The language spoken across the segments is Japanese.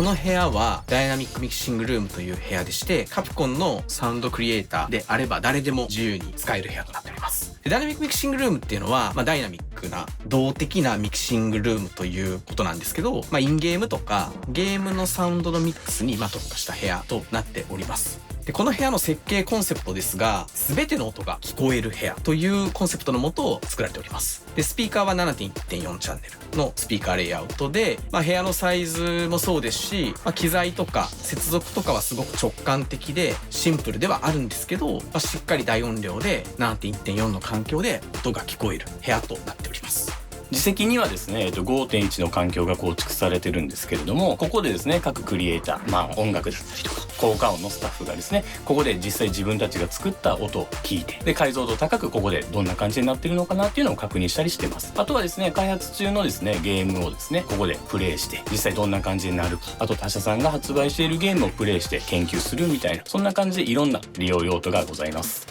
の部屋はダイナミックミキシングルームという部屋でして、カプコンのサウンドクリエイターであれば誰でも自由に使える部屋となっております。でダイナミックミキシングルームっていうのは、ダイナミックな動的なミキシングルームということなんですけど、インゲームとかゲームのサウンドのミックスに特化した部屋となっております。でこの部屋の設計コンセプトですが、全ての音が聞こえる部屋というコンセプトのもと作られております。でスピーカーは 7.1.4 チャンネルのスピーカーレイアウトで、部屋のサイズもそうですし、機材とか接続とかはすごく直感的でシンプルではあるんですけど、しっかり大音量で 7.1.4 の環境で音が聞こえる部屋となっております。自席にはですね、5.1 の環境が構築されてるんですけれども、ここでですね、各クリエイター、音楽だったりとか効果音のスタッフがですね、ここで実際自分たちが作った音を聞いて、で解像度高くここでどんな感じになってるのかなっていうのを確認したりしてます。あとはですね、開発中のですねゲームをですねここでプレイして実際どんな感じになるか、あと他社さんが発売しているゲームをプレイして研究するみたいな、そんな感じでいろんな利用用途がございます。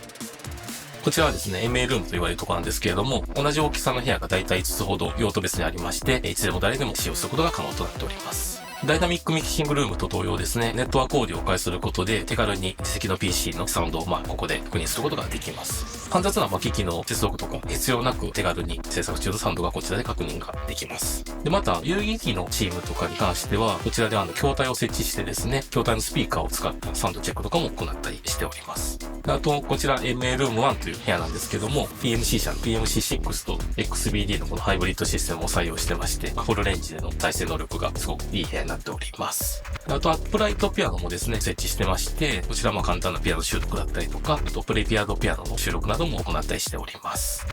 こちらはですね、MA ルームと言われるところなんですけれども、同じ大きさの部屋がだいたい5つほど用途別にありまして、いつでも誰でも使用することが可能となっております。ダイナミックミキシングルームと同様ですね、ネットワークオーディオを介することで手軽に自席の PC のサウンドをここで確認することができます。煩雑な機器の接続とか必要なく手軽に制作中のサウンドがこちらで確認ができます。で、また遊戯機のチームとかに関しては、こちらで筐体を設置してですね、筐体のスピーカーを使ったサウンドチェックとかも行ったりしております。あと、こちら MA ルーム1という部屋なんですけども、PMC 社の PMC6 と XBD のこのハイブリッドシステムを採用してまして、フルレンジでの再生能力がすごくいい部屋になっております。あと、アップライトピアノもですね、設置してまして、こちらも簡単なピアノ収録だったりとか、あとプレピアドピアノの収録なども行ったりしております。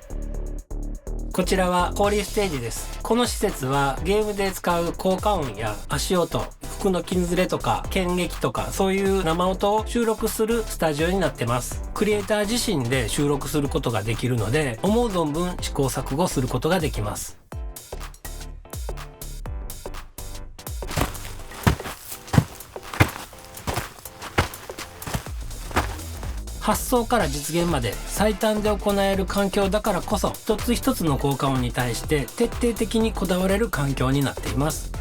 こちらは氷ステージです。この施設はゲームで使う効果音や足音、服の金ずれとか剣撃とかそういう生音を収録するスタジオになってます。クリエイター自身で収録することができるので、思う存分試行錯誤することができます。発想から実現まで最短で行える環境だからこそ、一つ一つの効果音に対して徹底的にこだわれる環境になっています。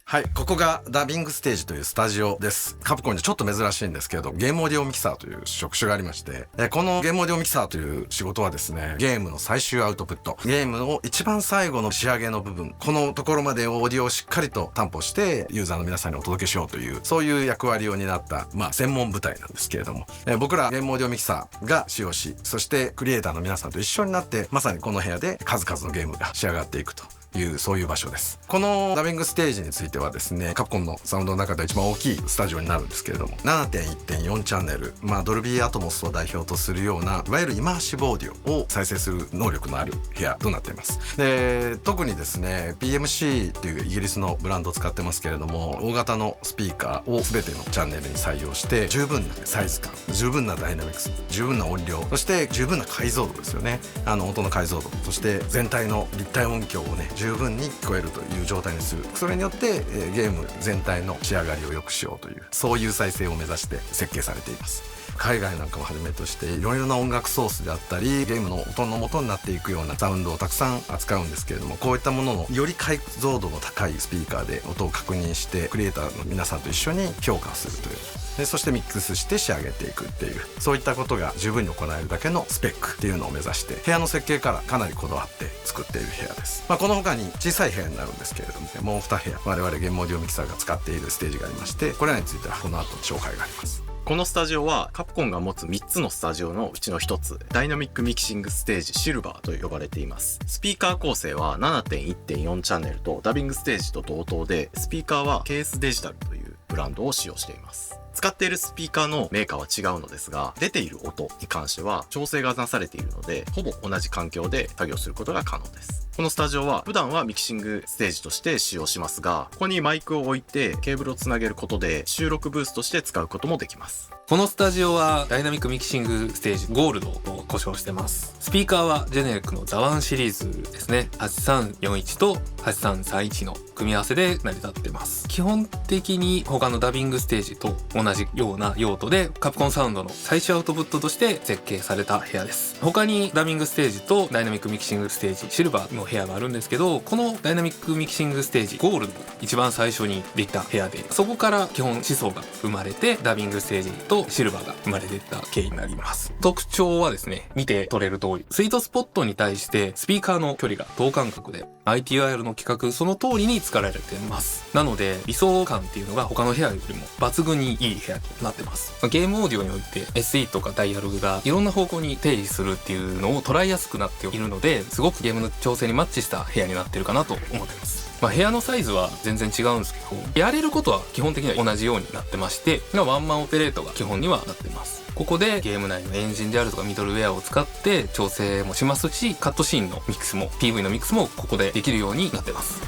はい、ここがダビングステージというスタジオです。カプコンでちょっと珍しいんですけれど、ゲームオーディオミキサーという職種がありまして、このゲームオーディオミキサーという仕事はですね、ゲームの最終アウトプット、ゲームの一番最後の仕上げの部分、このところまでオーディオをしっかりと担保してユーザーの皆さんにお届けしようという、そういう役割を担った、専門部隊なんですけれども、僕らゲームオーディオミキサーが使用し、そしてクリエイターの皆さんと一緒になって、まさにこの部屋で数々のゲームが仕上がっていくというそういう場所です。このダビングステージについてはですね、カプコンのサウンドの中で一番大きいスタジオになるんですけれども、 7.1.4 チャンネル、ドルビーアトモスを代表とするようないわゆるイマーシブオーディオを再生する能力のある部屋となっています。で、特にですね PMC というイギリスのブランドを使ってますけれども、大型のスピーカーを全てのチャンネルに採用して、十分なサイズ感、十分なダイナミクス、十分な音量、そして十分な解像度ですよね。音の解像度、そして全体の立体音響をね十分に聞こえるという状態にする。それによって、ゲーム全体の仕上がりを良くしようという、そういう再生を目指して設計されています。海外なんかをはじめとしていろいろな音楽ソースであったり、ゲームの音の元になっていくようなサウンドをたくさん扱うんですけれども、こういったもののより解像度の高いスピーカーで音を確認して、クリエイターの皆さんと一緒に評価をするという、でそしてミックスして仕上げていくっていう、そういったことが十分に行えるだけのスペックっていうのを目指して、部屋の設計からかなりこだわって作っている部屋です。この他に小さい部屋になるんですけれども、もう2部屋我々ゲームオーディオミキサーが使っているステージがありまして、これらについてはこの後紹介があります。このスタジオはカプコンが持つ3つのスタジオのうちの1つ、ダイナミックミキシングステージシルバーと呼ばれています。スピーカー構成は 7.1.4 チャンネルとダビングステージと同等で、スピーカーはケースデジタルというブランドを使用しています。使っているスピーカーのメーカーは違うのですが、出ている音に関しては調整がなされているので、ほぼ同じ環境で作業することが可能です。このスタジオは普段はミキシングステージとして使用しますが、ここにマイクを置いてケーブルをつなげることで収録ブースとして使うこともできます。このスタジオはダイナミックミキシングステージゴールドを故障してます。スピーカーはジェネリックのザワンシリーズですね。8341と8331の組み合わせで成り立ってます。基本的に他のダビングステージと同じような用途でカプコンサウンドの最終アウトプットとして設計された部屋です。他にダビングステージとダイナミックミキシングステージシルバーの部屋があるんですけど、このダイナミックミキシングステージゴールドが一番最初にできた部屋で、そこから基本思想が生まれてダビングステージとシルバーが生まれていった経緯になります。特徴はですね、見て取れる通りスイートスポットに対してスピーカーの距離が等間隔で ITIL の規格その通りに作られてます。なので理想感っていうのが他の部屋よりも抜群にいい部屋となってます。ゲームオーディオにおいて SE とかダイアログがいろんな方向に定義するっていうのを捉えやすくなっているので、すごくゲームの調整にマッチした部屋になってるかなと思ってます。部屋のサイズは全然違うんですけど、やれることは基本的には同じようになってまして、ワンマンオペレートが基本にはなってます。ここでゲーム内のエンジンであるとかミドルウェアを使って調整もしますし、カットシーンのミックスも PV のミックスもここでできるようになってます。